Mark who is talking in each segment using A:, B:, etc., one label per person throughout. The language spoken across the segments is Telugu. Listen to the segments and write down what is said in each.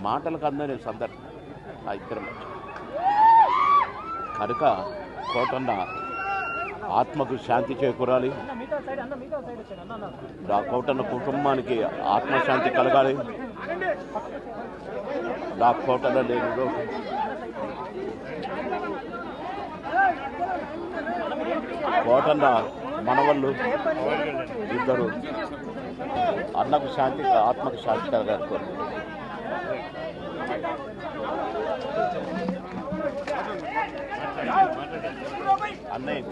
A: మాటలకు అందని సందర్భం ఆ ఇద్దరు కనుక కోటన్న ఆత్మకు శాంతి చేకూరాలి, ఆ కోటన్న కుటుంబానికి ఆత్మశాంతి కలగాలి. ఆ కోటన్న నేను కోటన్న మనవళ్ళు ఇద్దరు అన్నకు శాంతి ఆత్మకు శాంతి కలగాలి. అన్నయ్య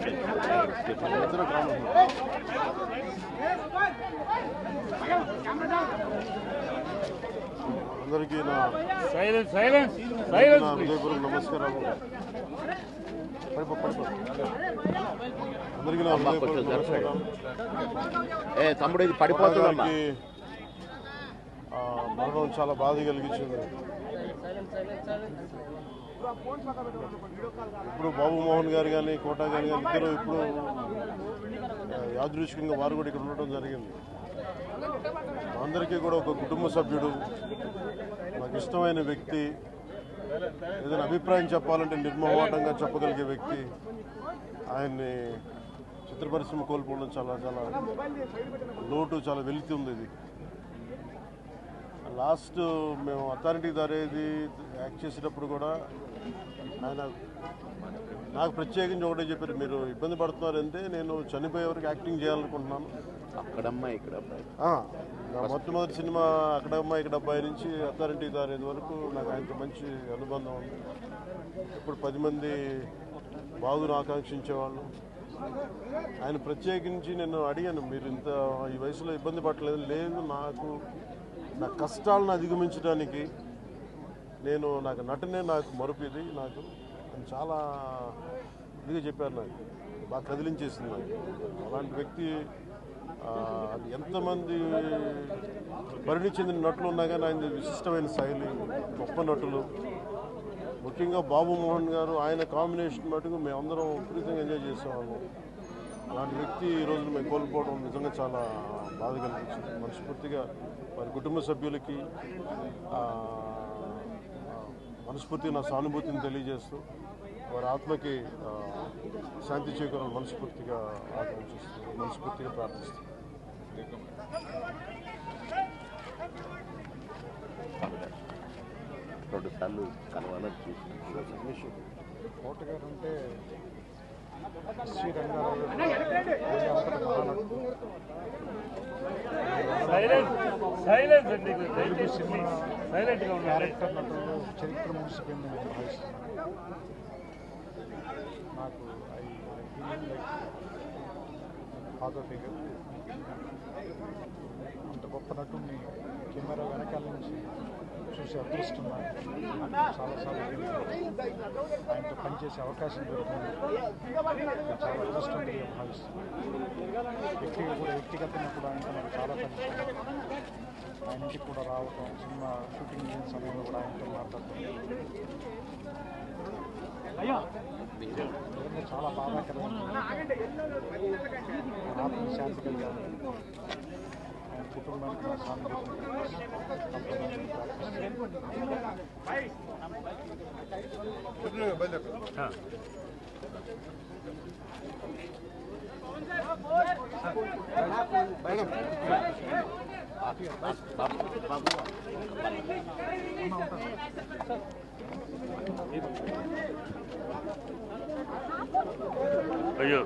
B: అందరికీ నా హృదయపూర్వక నమస్కారాలు. అందరికీ నా హృదయపూర్వక నమస్కారాలు.
A: తమ్ముడు ఇది పడిపోతుంది.
B: మరణం చాలా బాధ కలిగించింది. ఇప్పుడు బాబు మోహన్ గారు కానీ కోటా గారు కానీ ఇద్దరు ఇప్పుడు యాదృచ్ఛికంగా వారు కూడా ఇక్కడ ఉండటం జరిగింది. అందరికీ కూడా ఒక కుటుంబ సభ్యుడు, నాకు ఇష్టమైన వ్యక్తి, ఏదైనా అభిప్రాయం చెప్పాలంటే నిర్మోహమాటంగా చెప్పగలిగే వ్యక్తి. ఆయన్ని చిత్ర పరిశ్రమ కోల్పోవడం చాలా చాలా లోటు, చాలా వెలితుంది. ఇది లాస్ట్ మేము అథారిటీ దారేది యాక్ట్ చేసేటప్పుడు కూడా ఆయన నాకు ప్రత్యేకించి ఒకటే చెప్పారు, మీరు ఇబ్బంది పడుతున్నారంటే నేను చనిపోయే వరకు యాక్టింగ్ చేయాలనుకుంటున్నాను.
A: అక్కడమ్మా ఇక్కడ
B: నా మొట్టమొదటి సినిమా అక్కడమ్మా ఇక్కడ అబ్బాయి నుంచి అథారిటీ దారేది వరకు నాకు ఆయనతో మంచి అనుబంధం ఉంది. ఇప్పుడు 10 మంది బాగును ఆకాంక్షించేవాళ్ళు. ఆయన ప్రత్యేకించి నేను అడిగాను, మీరు ఇంత ఈ వయసులో ఇబ్బంది పడలేదు. లేదు, నా కష్టాలను అధిగమించడానికి నాకు నటనే నాకు మరుపుది, నాకు చాలా ఇదిగా చెప్పారు. నాకు బాగా కదిలించేసింది. నాకు అలాంటి వ్యక్తి ఎంతమంది పరిణి చెందిన నటులు ఉన్నా కానీ ఆయన విశిష్టమైన శైలి, గొప్ప నటులు. ముఖ్యంగా బాబు మోహన్ గారు, ఆయన కాంబినేషన్ మటుకు మేమందరం విపరీతంగా ఎంజాయ్ చేసేవాళ్ళం. అలాంటి వ్యక్తి ఈ రోజున మేము కోల్పోవడం నిజంగా చాలా బాధ కలిగించింది. మనస్ఫూర్తిగా వారి కుటుంబ సభ్యులకి మనస్ఫూర్తిగా నా సానుభూతిని తెలియజేస్తూ వారి ఆత్మకి శాంతి చేకూరాలని మనస్ఫూర్తిగా ఆకాంక్షిస్తున్నాను, మనస్ఫూర్తిగా ప్రార్థిస్తున్నాను.
A: రెండుసార్లు కలవాలని చూసి
C: కోట గారు అంటే శ్రీ రంగారావు క్యారెక్టర్ నటులు చరిత్ర ముగిసిపోయింది నేను భావిస్తున్నాను. నాకు ఫాదర్ ఫిగర్ అంత గొప్ప నటుడిని కెమెరా వెనకాల నుంచి చూసే అదృష్టం చాలాసార్లు ఆయనతో పనిచేసే అవకాశం దొరికింది. చాలా అదృష్టంగా భావిస్తున్నాను. వ్యక్తిగతంగా కూడా ఆయనతో నాకు చాలా పనిచేయాలి. ఆయన ఇంటికి కూడా రావటం, సినిమా షూటింగ్ చేసిన సమయంలో కూడా ఆయనతో మాట్లాడటం చాలా బాధాకరమైన ఆత్మశాంతి కలిగాను. ఆయన కుటుంబానికి నా సానుభూతి.
D: అయ్యో